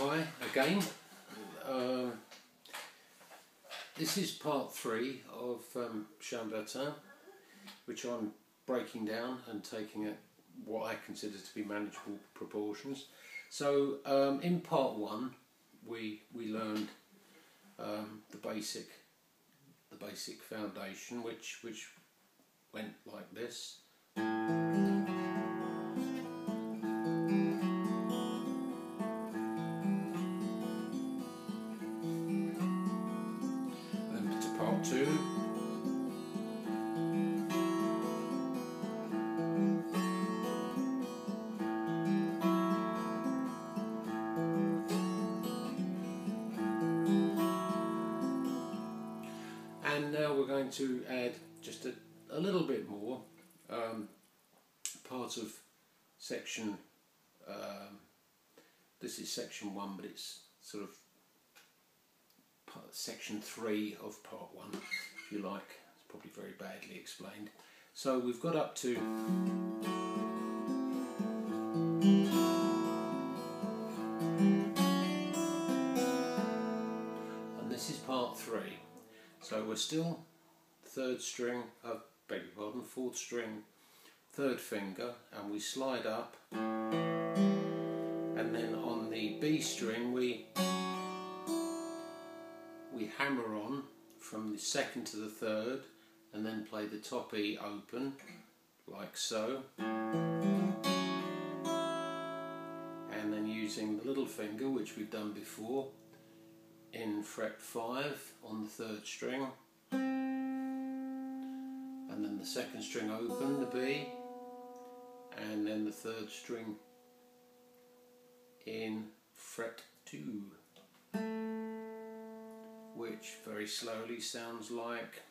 Hi again. This is part 3 of chambertin, which I'm breaking down and taking at what I consider to be manageable proportions. So in part 1 we learned the basic foundation, which went like this. Part 2. And now we're going to add just a little bit more, part of section, this is section 1, but it's sort of section 3 of part 1, if you like. It's probably very badly explained. So we've got up to and this is part 3. So we're still third string, beg your pardon, fourth string, third finger, and we slide up, and then on the B string we hammer on from the second to the third, and then play the top E open, like so, and then using the little finger, which we've done before, in fret 5 on the third string, and then the second string open, the B, and then the third string in fret 2, which very slowly sounds like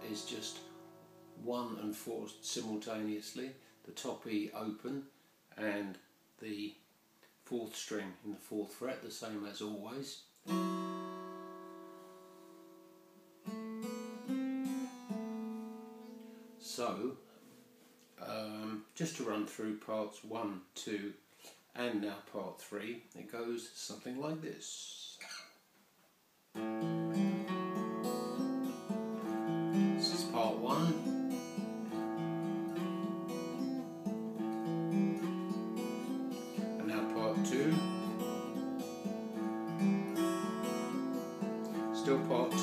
is just 1 and 4 simultaneously, the top E open and the fourth string in the 4th fret, the same as always. So just to run through parts 1, 2 and now part 3, it goes something like this. Part 1, and now part 2, still part 2,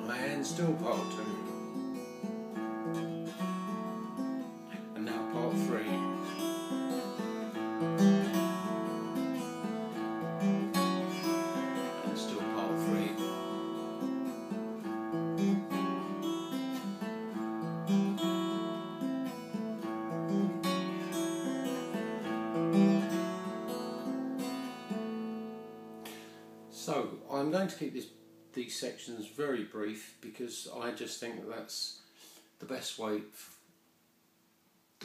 and still part 2, and now part 3. So I'm going to keep these sections very brief, because I just think that that's the best way.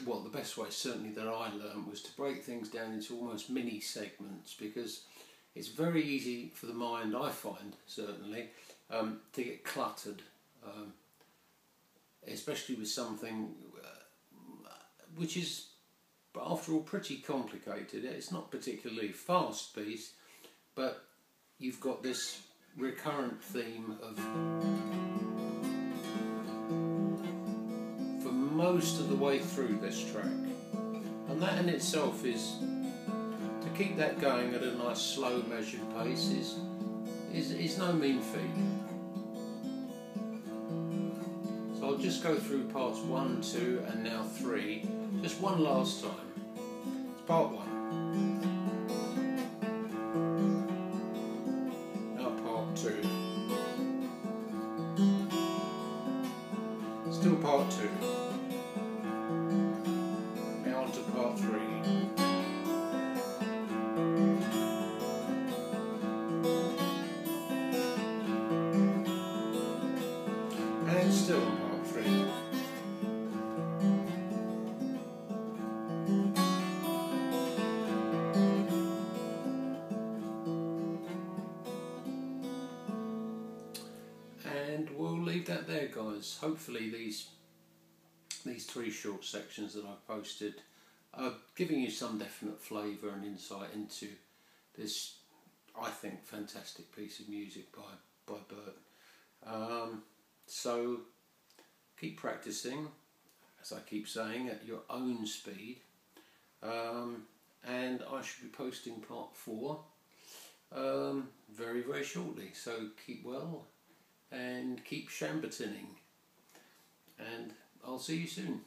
Well, the best way certainly that I learned was to break things down into almost mini segments, because it's very easy for the mind, I find certainly, to get cluttered, especially with something which is, after all, pretty complicated. It's not particularly fast piece, but you've got this recurrent theme of, for most of the way through this track, and that in itself is, to keep that going at a nice slow measured pace is no mean feat. So I'll just go through parts 1, 2 and now 3 just one last time. It's part 1. Still part 2. Now on to part 3. And still on part 3. that there, guys. Hopefully these 3 short sections that I've posted are giving you some definite flavour and insight into this, I think, fantastic piece of music by Bert. So keep practicing, as I keep saying, at your own speed. And I should be posting part 4 very, very shortly. So keep well and keep chambertining. And I'll see you soon.